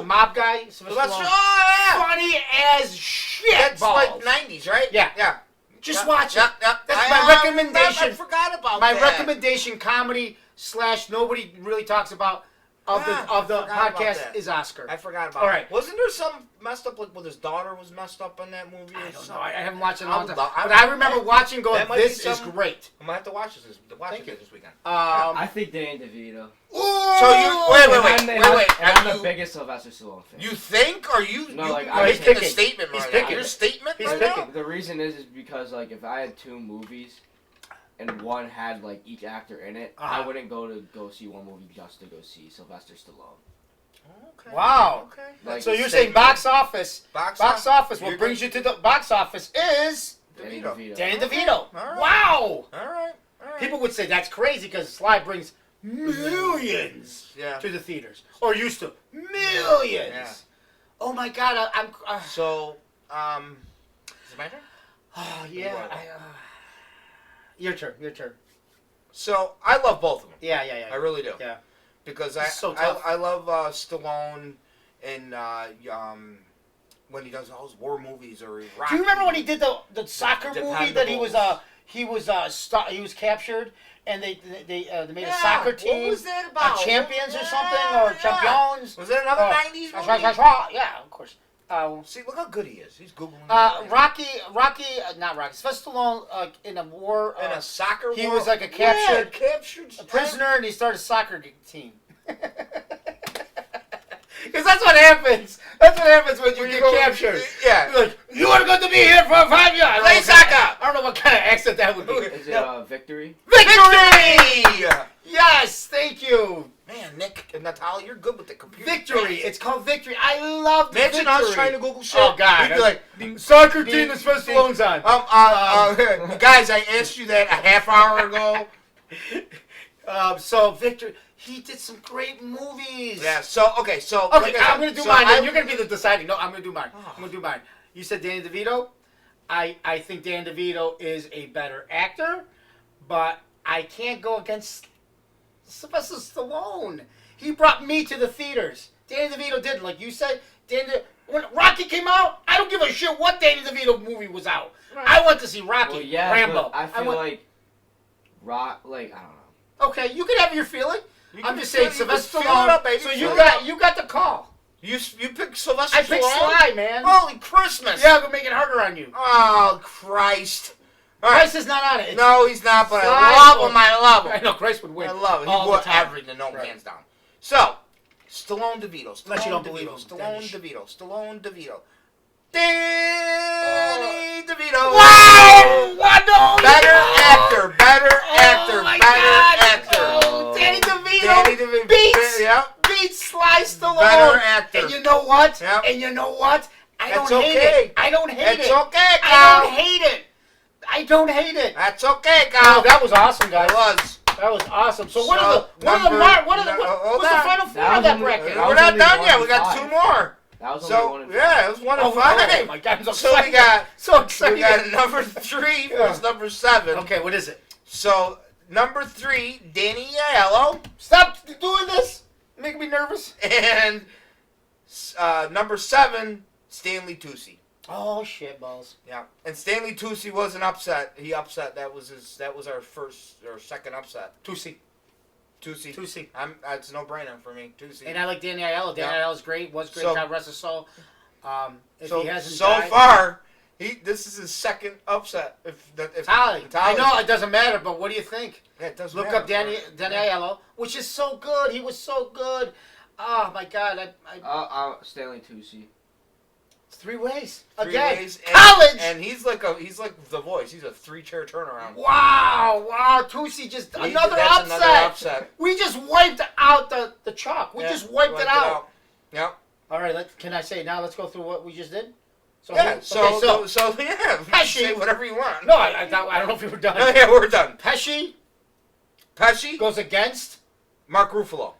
mob guy. Sylvester
Sylvester-
Stallone.
oh yeah.
Funny as shit.
That's
balls.
like 90s, right?
Yeah.
Yeah.
Just
Yeah,
watch it.
yeah, yeah.
That's my recommendation.
I forgot about
My
that.
recommendation, comedy / nobody really talks about of
Yeah,
the of the
I forgot about
podcast
that.
is Oscar.
I forgot about
All
it.
right.
Wasn't there some messed up, like, with his daughter was messed up in that movie? Or
I don't know.
something?
I haven't watched it in a long time,
I
but
would-
I remember watching, going,
that might be
"This is
some-
great."
I'm gonna have to watch this.
Thank you.
This weekend.
I think Danny DeVito.
So you wait.
And I'm
Are
the
you,
biggest Sylvester Stallone fan.
you think? Or you?
No,
you
like,
you're
I
making
think-
a statement
he's
right
picking
now. Your
it.
statement
He's
right
picking.
now.
The reason is because like if I had 2 movies and one had like each actor in it,
Uh-huh.
I wouldn't go see one movie just to go see Sylvester Stallone.
Okay.
Wow.
Okay.
Like,
So you're saying box office?
Box
Office. What
You're
brings you to the box office is
Danny
DeVito.
DeVito.
Danny
Okay.
DeVito.
All right.
Wow.
All right. All right.
People would say that's crazy because Sly brings millions
Yeah.
to the theaters, or used to millions.
Yeah.
Oh my God, I'm.
So, is it my turn?
Oh yeah. Your turn.
So I love both of them.
Yeah.
I really do.
Yeah.
Because
He's so tough.
I love Stallone and when he does all his war movies or Rocky.
Do you remember when he did the soccer movie that he was captured and they made a soccer team?
What was that about?
Champions or something,
Yeah,
or champions?
Was that another
Oh,
90s movie?
Yeah, of course.
See, look how good he is. He's googling.
Not Rocky. Sylvester Stallone in a war.
in a soccer.
he
war?
was like a
Yeah,
captured
captured
prisoner, and he started a soccer team. Because that's what happens. That's what happens when you get captured.
Yeah.
You're like, you are going to be here for 5 years. I don't know
Play
what kind of-
soccer.
I don't know what kind of accent that would be.
Is it Victory?
Victory! Yes, thank you.
Man, Nick and Natalia, you're good with the computer.
Victory. It's called Victory. I love
Imagine
Victory.
us trying to Google shit.
Oh, God.
We'd be like,
Soccer team that Sylvester Stallone's on.
guys, I asked you that a half hour ago.
So Victory, he did some great movies.
Yeah. So okay. So
Okay,
like I
I'm
said,
gonna do
so
mine.
I-
And you're gonna be the deciding. No, I'm gonna do mine.
Oh.
I'm gonna do mine. You said Danny DeVito. I think Danny DeVito is a better actor, but I can't go against Sylvester Stallone. He brought me to the theaters. Danny DeVito did, like you said. When Rocky came out, I don't give a shit what Danny DeVito movie was out. I went to see Rocky,
Well, yeah,
Rambo.
but I feel
went-
like I don't know.
Okay, you can have your feeling.
You
I'm
can
just
feel-
saying
you
Sylvester
can feel it
Stallone.
up, baby.
So
Feel it up.
you got the call.
You picked Sylvester
I picked
Stallone?
Sly, man.
Holy Christmas!
Yeah, I'm gonna make it harder on you.
Oh Christ! All right.
Christ is not on it. It's-
No, he's not. But
Sly
I love him. I love
I
him.
know Christ would win.
I love him.
all
He
the
won
time.
everything, no
Right.
hands down. So, Stallone DeVito.
Unless you
Stallone
don't believe
DeVito.
him, then you
Stallone DeVito. Danny DeVito.
Wow! What? No,
Better
no!
actor. Better actor.
Oh my
Better
God!
actor.
Oh, Danny DeVito
Danny DeVito.
beats
Yep.
beats Sly Stallone.
Better actor.
And you know what?
Yep.
And you know what? I
That's
don't hate
okay.
it. I don't hate
It's
it.
okay,
I
Kyle.
don't hate it. I don't hate it.
That's okay,
Oh,
Kyle.
that was awesome, guys.
That was.
That was awesome. So
So,
what are the
hold
what's the
on.
final four
That
of
was
that
only-
bracket?
that
We're
was
not
only
done
one
yet.
in
We got
five.
2 more.
That was only one
So
in
yeah, it was 1
Oh,
of 5.
oh my God, I'm so
So we
excited.
got
So excited.
we got number 3 versus number 7.
Okay, what is it?
So number 3, Danny Aiello,
Stop doing this. Making me nervous.
and number 7, Stanley Tucci.
Oh shit balls.
Yeah, and Stanley Tucci was an upset. He upset. That was our second upset.
Tucci.
Tucci. It's no brainer for me. Tucci.
And I like Danny Aiello. Danny
Yeah.
Aiello's great. Was great.
So-
God rest his soul. If
so
he hasn't
so
died,
far, this is his second upset. If
Tally. I
Tally.
know it doesn't matter, but what do you think?
Yeah, it doesn't
Look
matter.
up Danny Aiello, which is so good. He was so good. Oh my God!
Stanley Tucci.
It's 3 ways.
Three
Again,
ways,
college.
and he's like The Voice. He's a 3-chair turnaround.
Wow! Tucci just another upset. We just wiped out the chalk. We just wiped it out.
Yep.
All right. Can I say now? Let's go through what we just did. So
Yeah. So
Pesci.
say whatever you want.
No, I don't know if we were done.
No, yeah, we're done.
Pesci
Goes
against.
Mark Ruffalo.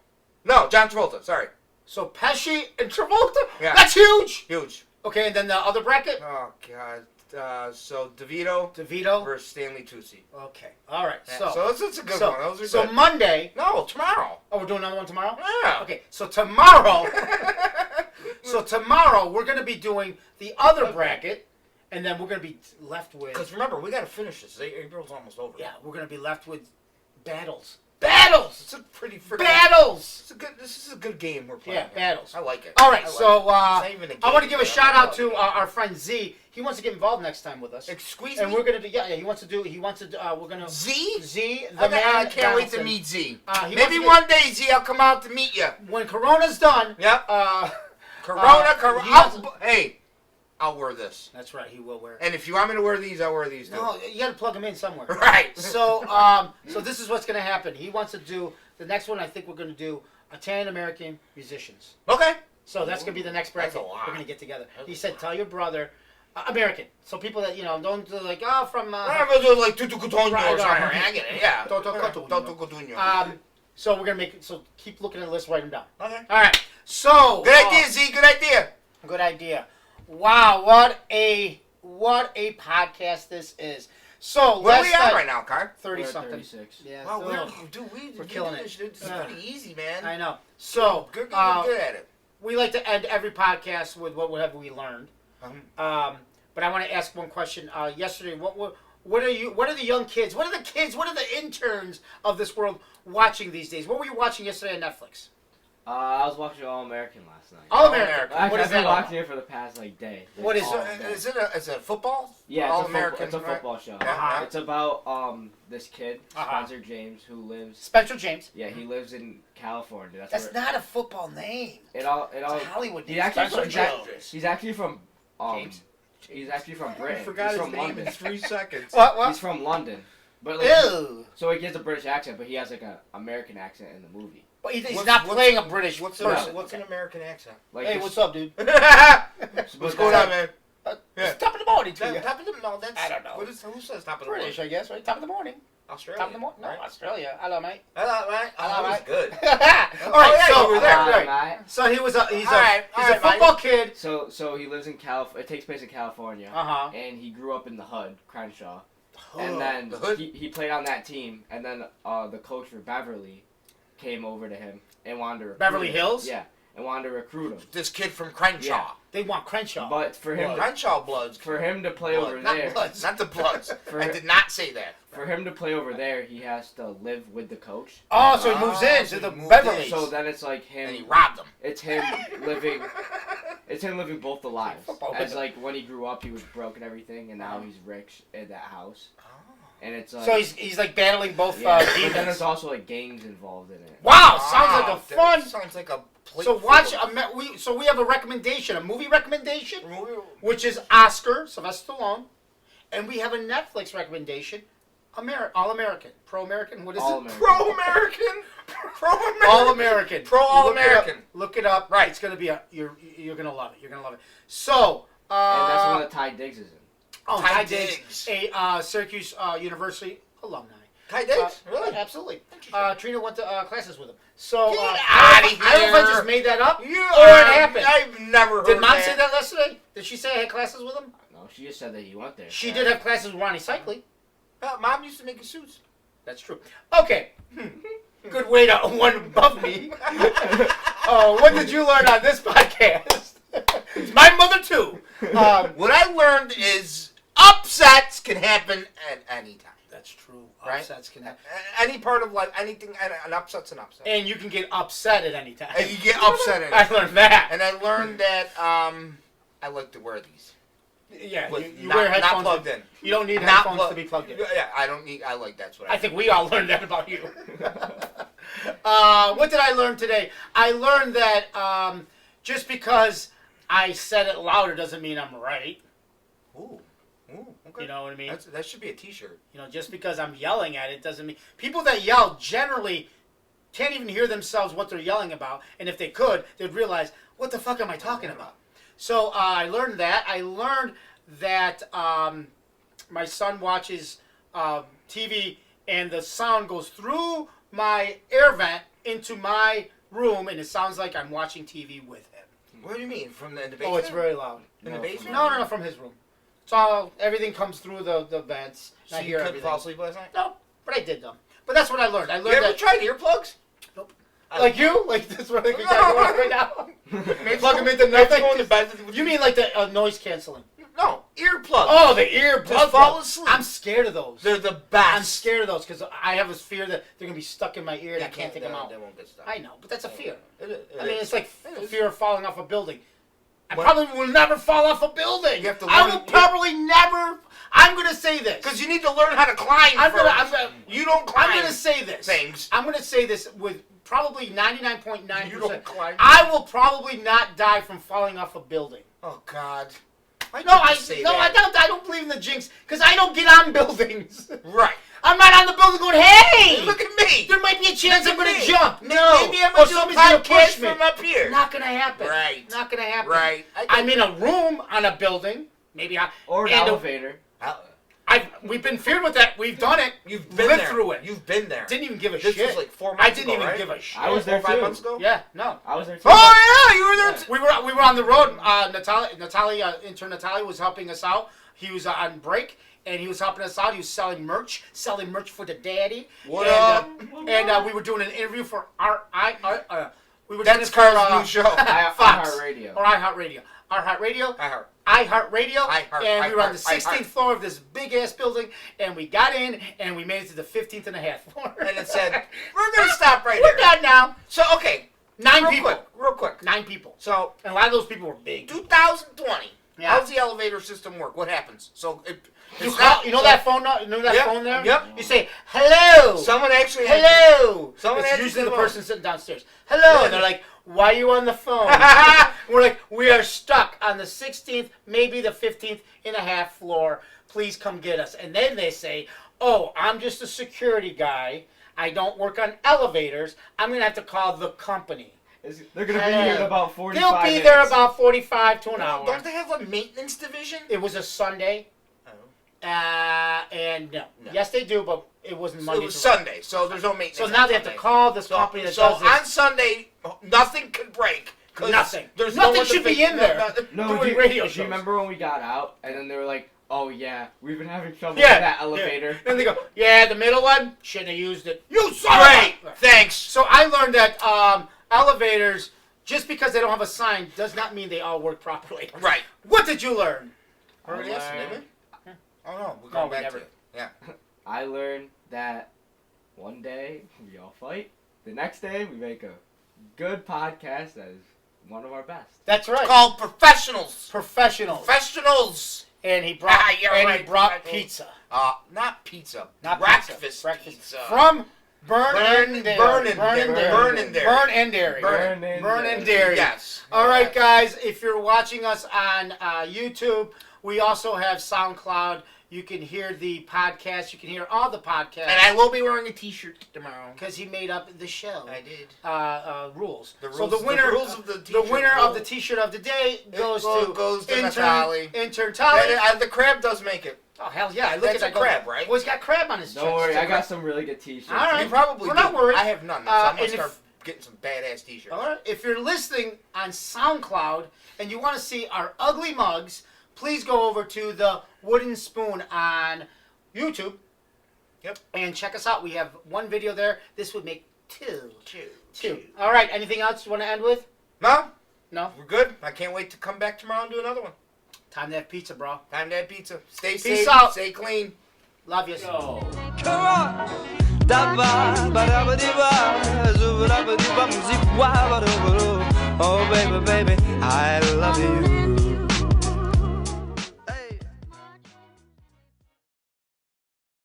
No, John Travolta. Sorry.
So Pesci and Travolta.
Yeah.
That's huge.
Huge.
Okay, and then the other bracket.
Oh God. So DeVito versus Stanley Tucci.
Okay. All right.
Yeah. So it's a good one. Those are good.
Monday.
No, tomorrow.
Oh, we're doing another one tomorrow?
Yeah.
Okay. So tomorrow. We're going to be doing the other bracket, and then we're going to be left with.
Because remember, we got to finish this. April's almost over.
Yeah, we're going to be left with battles. Battles.
It's a pretty
battles.
This is a good game we're playing.
Yeah, battles.
I like it.
All right,
I
want to give a shout out to our friend Z. He wants to get involved next time with us.
Excuse
and
me?
we're gonna do. Yeah. He wants to. We're gonna.
Z.
The man.
I can't wait
Donaldson.
to meet Z.
Maybe
one day, Z, I'll come out to meet you.
When Corona's done.
Yep.
Corona.
Hey, I'll wear this.
That's right. He will wear it.
And if you want me to wear these, I'll wear these too.
No, you got to plug them in somewhere.
Right.
So this is what's gonna happen. He wants to do the next one. I think we're gonna do Italian American musicians.
Okay.
So that's gonna be the next bracket.
That's a lot.
We're gonna get together. He said, "Tell your brother, American." So people that don't do like from.
I'm gonna do like Tutu Cotugno or something.
Right.
I get it. Yeah.
Toto
Cotugno.
So we're gonna make it. So keep looking at the list. Write them down.
Okay.
All right. So
Good idea, Z. Good idea.
Good idea. Wow, what a podcast this is. So
where are we at right now, Car?
30
We're at
something.
36.
Yeah.
Wow,
so
we're
killing
it.
it.
It's pretty easy, man.
I know. So
Good at it.
we like to end every podcast with whatever we learned. But I want to ask one question. Yesterday, what are the young kids? What are the interns of this world watching these days? What were you watching yesterday on Netflix?
I was watching All American last night.
All American.
Actually,
What is
I've been
that?
watching it for the past day.
What is
it?
Is it football?
Yeah,
All
it's
American.
It's a football show.
Uh-huh.
It's about this kid, Spencer James, who lives.
Spencer James.
Yeah, he lives in California.
That's not a football name.
It all.
It's a Hollywood name.
He's actually from.
James.
He's actually from Britain.
I forgot
He's
his
from
name
London.
in 3 seconds.
What?
He's from London, but like,
Ew.
so he gets a British accent, but he has like an American accent in the movie.
But he's not playing a British person.
What's an American accent?
Like
Hey,
this-
what's up, dude?
What's going on, man?
It's top of the morning to you.
Top of the no, that's
I don't know.
Who says top of the
British, I guess, right? Top of the morning.
Australia.
Top of the morning. No,
right?
Australia. Hello, mate.
Hello, right?
Hello,
That was
mate.
good.
All right,
yeah,
so
you were there.
right. So he's a
Alright,
football kid.
So he lives in It takes place in California, and he grew up in the Hood, Crenshaw, and then
The Hood?
he played on that team, and then the coach for Beverly came over to him and wanted to recruit
Beverly
him.
Hills?
Yeah, and wanted to recruit him.
This kid from Crenshaw.
Yeah.
They want Crenshaw.
But for him,
Crenshaw Bloods.
for him to play over
not
there,
Bloods, not the Bloods.
For-
I did not say that.
for him to play over there, he has to live with the coach.
Oh, so he moves in
so
to the
he moved
Beverly.
So then it's like him.
And he robbed them.
It's him living. It's him living both the lives.
Football
As
window.
like when he grew up, he was broke and everything, and now he's rich in that house. And it's like.
So he's like battling both
yeah, but then
demons.
there's also like gangs involved in it.
Wow, sounds like a
that
fun.
Sounds like a plate.
So watch. We have a recommendation, a movie recommendation,
full of-
which is Oscar Sylvester Stallone, and we have a Netflix recommendation, All American, Pro American. What is
All
it?
American.
Pro-American. Pro-American.
All American.
Pro-All-American.
Look it up.
Right.
It's gonna be you're gonna love it. You're gonna love it. So.
And that's the one that Ty Diggs is in.
Oh,
Ty
Ty
Diggs.
Diggs, a Syracuse University alumni.
Ty Diggs? Really?
Absolutely.
Interesting.
Trina went to classes with him. So
Get
I
outta
don't know if I
here.
just made that up
You
or it happened.
I've never heard
Did Mom
that.
say that yesterday? Did she say I had classes with him?
No, she just said that he went there.
She did have classes with Ronnie Cycli.
Mom used to make his suits.
That's true. Okay. Good way to one above me. What did you learn on this podcast? It's my mother too.
What I learned is upsets can happen at any time.
That's true.
Right?
Upsets can happen.
Any part of life, anything, an upset's an upset.
And you can get upset at any time.
And you get upset at
I
it.
learned that.
And I learned that I like to wear these.
Yeah,
With
you
not,
wear headphones.
not plugged in.
You don't need
Not
headphones to be plugged in.
Yeah, I don't need. I like that's what
I think we all learned that about you. What did I learn today? I learned that just because I said it louder doesn't mean I'm right.
Ooh, okay.
You know what I mean?
That should be a T-shirt.
You know, just because I'm yelling at it doesn't mean... People that yell generally can't even hear themselves what they're yelling about. And if they could, they'd realize, what the fuck am I talking about? So I learned that. I learned that my son watches TV and the sound goes through my air vent into my room and it sounds like I'm watching TV with him.
What do you mean? From the basement?
Oh, it's very loud.
In the basement?
No, from his room. So everything comes through the vents.
So
I
you
hear
couldn't
everything.
fall asleep last night?
No, but I did though. But that's what I learned. I learned
You ever
that.
tried earplugs?
Nope. Like you? Like this one that we got going right now?
Maybe
Plug them into
maybe
nothing?
go in the bed.
You mean like the noise canceling?
No, earplugs.
Oh, the earplugs.
Just fall asleep.
I'm scared of those.
They're the best.
I'm scared of those because I have a fear that they're going to be stuck in my ear and I can't take them out.
They won't get stuck.
I know, but that's a fear.
It
I mean, it's like
It is.
fear of falling off a building. I
What?
probably will never fall off a building.
You have to
I
learn-
will probably never. I'm going to say this.
Because you need to learn how to climb
I'm
first.
gonna-
You don't climb.
I'm going to say this.
things.
I'm going to say this with probably 99.9%.
You don't climb.
I will probably not die from falling off a building.
Oh God. Why
No,
did you say that?
I don't believe in the jinx because I don't get on buildings.
Right.
I'm not on the building going, hey!
Look at me.
There might be a chance I'm
Look
going
at
to
me.
jump.
Maybe
No.
I'm
Or
gonna do a
somebody's going to
podcast
push me.
from up here.
Not going to happen.
Right.
Not going to happen.
Right.
I'm in a room on a building. Maybe I...
Or an
and
elevator.
we've been feared with that. We've done it.
You've been
lived
there.
through it.
You've been there.
Didn't even give a
This
shit.
was like 4 months
I didn't
ago,
even
right?
give a shit.
I was there
4 or 5
too.
months ago?
Yeah, no.
I was there too.
Oh yeah, you were there.
We were on the road. Natalia, intern Natalia was helping us out. He was on break, and he was helping us out. He was selling merch for the daddy.
What
and,
up?
we were doing an interview for we were
That's
doing it
Carl's
for,
new show.
Fox
iHeartRadio.
or iHeartRadio. iHeartRadio.
iHeart.
iHeartRadio, and we were on the 16th floor of this big ass building, and we got in, and we made it to the 15th and a half floor.
And it said, "We're gonna stop right
We're
here."
done now.
So okay,
9
real
people.
quick, real quick.
9 people.
So
And a lot of those people were big.
2020.
Yeah.
How's the elevator system work? What happens? So
You
it's
call,
not-
you know
so
that phone? You know that
Yep,
phone there?
yep.
You say hello.
Someone actually.
Hello.
Someone
It's
answers
usually
the
the
phone.
person sitting downstairs. Hello.
Yeah.
And they're like, why are you on the phone? We're like, we are stuck on the 16th, maybe the 15th and a half floor. Please come get us. And then they say, oh, I'm just a security guy. I don't work on elevators. I'm going to have to call the company.
They're going to be here in about 45
They'll be
minutes.
there about 45 to an hour.
Don't they have a maintenance division?
It was a Sunday.
Oh.
And no. Yes, they do, but it wasn't
So
Monday.
it was
to
Sunday, so there's no maintenance.
So
on
now they have to
Sunday.
call this
So,
company that
so
does this.
on Sunday, nothing could break. 'Cause
Nothing.
There's
Nothing
no one to
should be
fix-
in there.
No,
doing
do you,
radio
do you
shows.
remember when we got out and then they were like, oh yeah, we've been having trouble
Yeah,
with that elevator.
Then they go, yeah, the middle one shouldn't have used it. You
Great, thanks.
So I learned that elevators, just because they don't have a sign, does not mean they all work properly.
Right.
What did you learn?
Already asked, didn't we? Oh no, we're
No,
going
we
back
never.
to it. Yeah.
I learned that one day we all fight. The next day we make a good podcast that is one of our best.
That's right.
Called professionals.
Professional.
Professionals.
And he brought,
You're
and
right,
he brought
professional.
pizza.
Not pizza.
Not
breakfast
pizza.
pizza.
From Burn and Dairy.
Burn and Dairy.
Burn and Dairy. Burn and Dairy.
Yes.
All right, guys. If you're watching us on YouTube, we also have SoundCloud. You can hear the podcast. You can hear all the podcasts.
And I will be wearing a T-shirt tomorrow.
Because he made up the show.
I did.
Rules.
The
So
rules-
the winner,
the rules of the T-shirt
of the
rule.
T-shirt of the day goes to
Natalie.
intern Tally.
The crab does make it.
Oh hell yeah! I look
That's
at
a
that.
crab, right?
Well, he's got crab on his chest.
Don't worry,
It's a
I got
crab.
some really good t-shirts.
All right.
You probably
We're
do.
not worried.
I have none. So I'm
and
gonna
if-
start getting some badass T-shirts.
All right. If you're listening on SoundCloud and you want to see our ugly mugs, please go over to the Wooden Spoon on YouTube.
Yep.
And check us out. We have one video there. This would make two.
Two.
All right. Anything else you want to end with?
No,
No.
we're good. I can't wait to come back tomorrow and do another one.
Time to have pizza, bro.
Time to have pizza. Stay
Peace
safe.
out.
Stay clean.
Love you.
Go.
Come on. Oh baby, baby, I love you.